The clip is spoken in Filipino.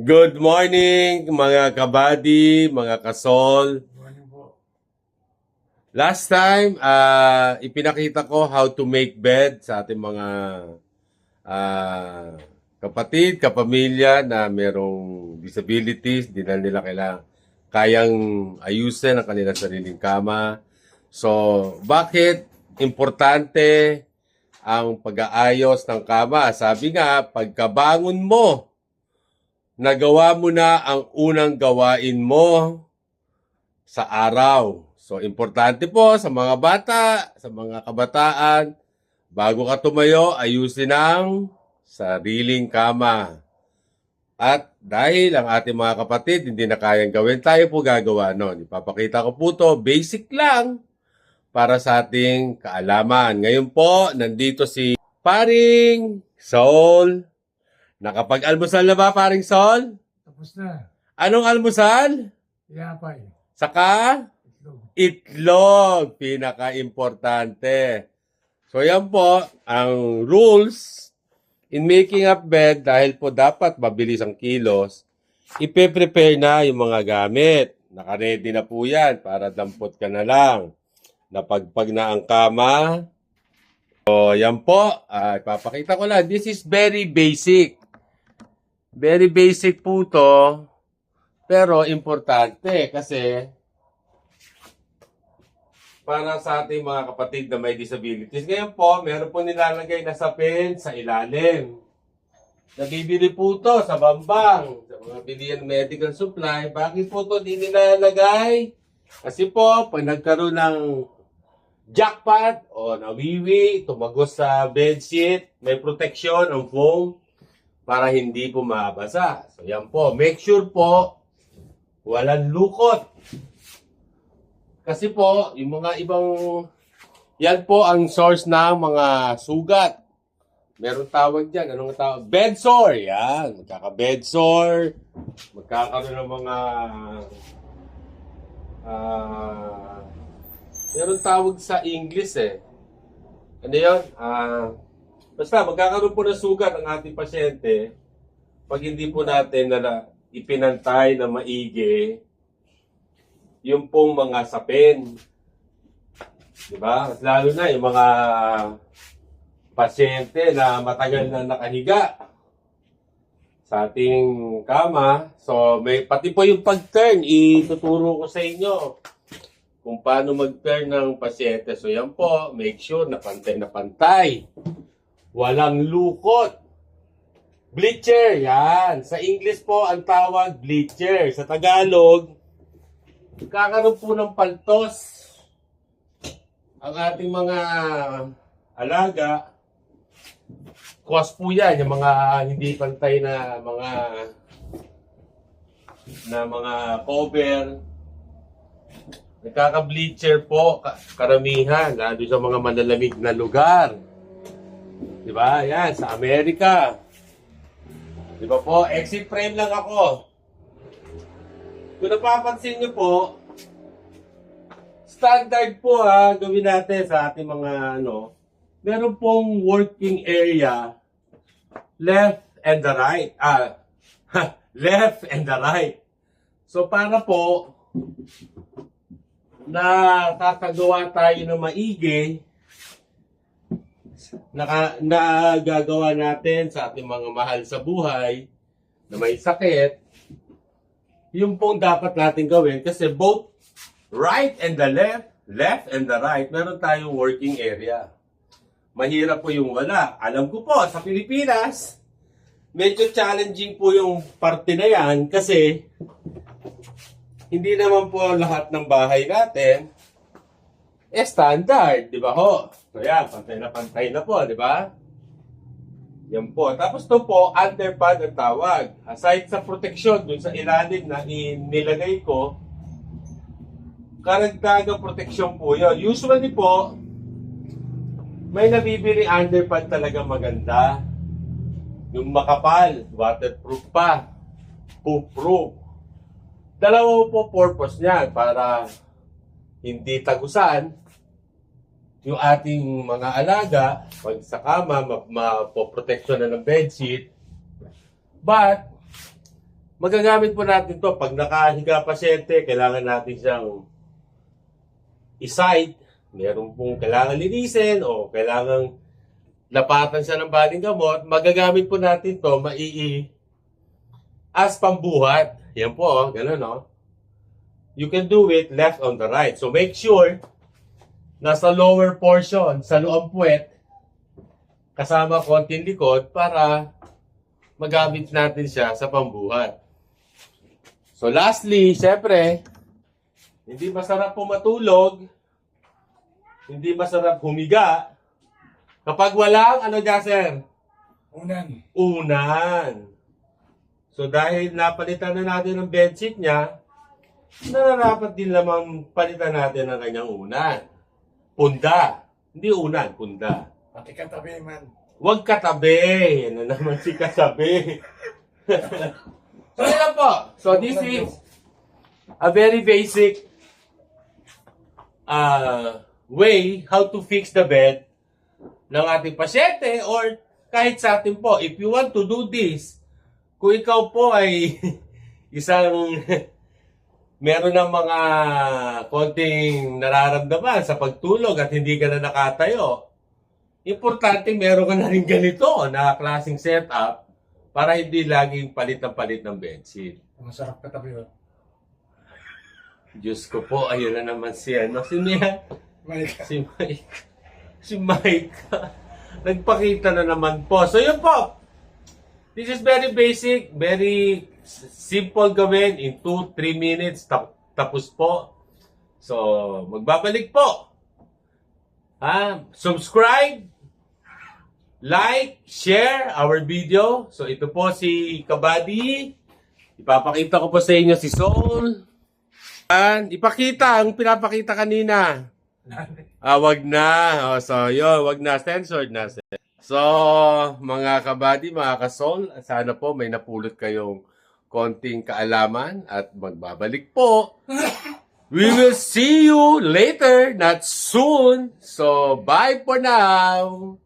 Good morning, mga kabady, mga kasol. Morning po. Last time, ipinakita ko how to make bed sa ating mga ah, kapatid, kapamilya na merong disabilities, di na nila kayang ayusin ang kanilang sariling kama. So, bakit importante ang pag-aayos ng kama? Sabi nga, pagkabangon mo, nagawa mo na ang unang gawain mo sa araw. So, importante po sa mga bata, sa mga kabataan, bago ka tumayo, ayusin ang sariling kama. At dahil ang ating mga kapatid hindi na kayang gawin, tayo po gagawa nun. Ipapakita ko po to, basic lang para sa ating kaalaman. Ngayon po, nandito si Paring Saul. Nakapag-almusal na ba, Paring Saul? Tapos na. Anong almusal? Yapay. Saka? Itlog. Itlog. Pinaka-importante. So yan po, ang rules in making up bed, dahil po dapat mabilis ang kilos, ipe-prepare na yung mga gamit. Naka-ready na po yan para dampot ka na lang. Napagpag na ang kama. So yan po, ipapakita ko lang. This is very basic. Very basic po to. Pero importante kasi para sa ating mga kapatid na may disabilities. Ngayon po, meron po nilalagay na sapin sa ilalim. Nabibili po to sa Bambang, sa mga bilihan medical supply. Bakit po to di nilalagay? Kasi po, pag nagkaroon ng jackpot o nawiwi, tumagos sa bedsheet, may protection ang foam para hindi po mabasa. So yan po, make sure po, walang lukot. Kasi po, yung mga ibang, yan po ang source ng mga sugat. Meron tawag dyan. Anong tawag? Bed sore. Yan. Magkaka-bed sore. Magkakaroon ng mga, meron tawag sa English eh. Ano yun? Basta, magkakaroon po ng sugat ang ating pasyente pag hindi po natin ipinantay na maigi yung pong mga sapin. Diba? Mas lalo na yung mga pasyente na matagal na nakahiga sa ating kama. So, pati po yung pag-turn, ituturo ko sa inyo kung paano mag-turn ng pasyente. So, yan po, make sure na pantay na pantay. Walang lukot. Bleacher, yan. Sa English po, ang tawag bleacher. Sa Tagalog, kakaroon po ng paltos ang ating mga alaga. Cause po yan, yung mga hindi pantay na mga cover. Nagkaka-bleacher po, karamihan, lalo sa mga malalamig na lugar. Diba? Yan, sa Amerika. Diba po? Exit frame lang ako. Kung napapansin nyo po, standard po gawin natin sa ating mga meron pong working area, left and the right. Left and the right. So para po, nakakagawa tayo ng maigi, nagagawa natin sa ating mga mahal sa buhay na may sakit, yung pong dapat natin gawin kasi both right and the left and the right, meron tayong working area. Mahirap po yung wala. Alam ko po, sa Pilipinas, medyo challenging po yung parte na yan kasi hindi naman po lahat ng bahay natin standard, di ba ho? So yan, pantay na po, di ba? Yan po. Tapos to po, underpad ang tawag. Aside sa protection dun sa ilalim na nilagay ko, karagdagang protection po yun. Usually po, may nabibili underpad talaga maganda. Yung makapal, waterproof pa, foolproof. Dalawa po purpose niyan para hindi tagusan yung ating mga alaga pag sa kama, mapoproteksyon na ng bedsheet. But, magagamit po natin to pag nakahiga pasyente, kailangan natin siyang i-site, meron pong kailangan linisin o kailangan lapatan siya ng baling gamot, magagamit po natin to, as pambuhat. Yan po, gano'n, no? You can do it left on the right. So make sure nasa lower portion, sa loob puwet, kasama konting likod para magamit natin siya sa pambuhat. So lastly, syempre, hindi masarap po matulog, hindi masarap humiga, kapag walang, ano dyan, sir? Unan. So dahil napalitan na natin ang bedsheet niya, nararapat din lamang palitan natin ang kanyang unan. Punda. Hindi unan, punda. Pati katabi man. Huwag katabi. Ano naman si katabi? So yun po. So this is a very basic way how to fix the bed ng ating pasyente or kahit sa atin po. If you want to do this, kung ikaw po ay isang meron ng mga konting nararamdaman sa pagtulog at hindi ka na nakatayo, importante meron ka na rin ganito na klaseng setup para hindi laging palit ng bedsheet. Masarap katabi yun. Diyos ko po, ayun na naman si ano, si Mike. Mike. Si Mike. Si Mike. Nagpakita na naman po. So yun po. This is very basic, very simple gawin in 2-3 minutes. Tapos po. So, magbabalik po. Subscribe, like, share our video. So, ito po si Kabady. Ipapakita ko po sa inyo si Soul. And ipakita ang pinapakita kanina. Wag na. So, yun, wag na. Censored na. So, mga kabady, mga kasol, sana po may napulot kayong konting kaalaman at magbabalik po. We will see you later, not soon. So, bye for now.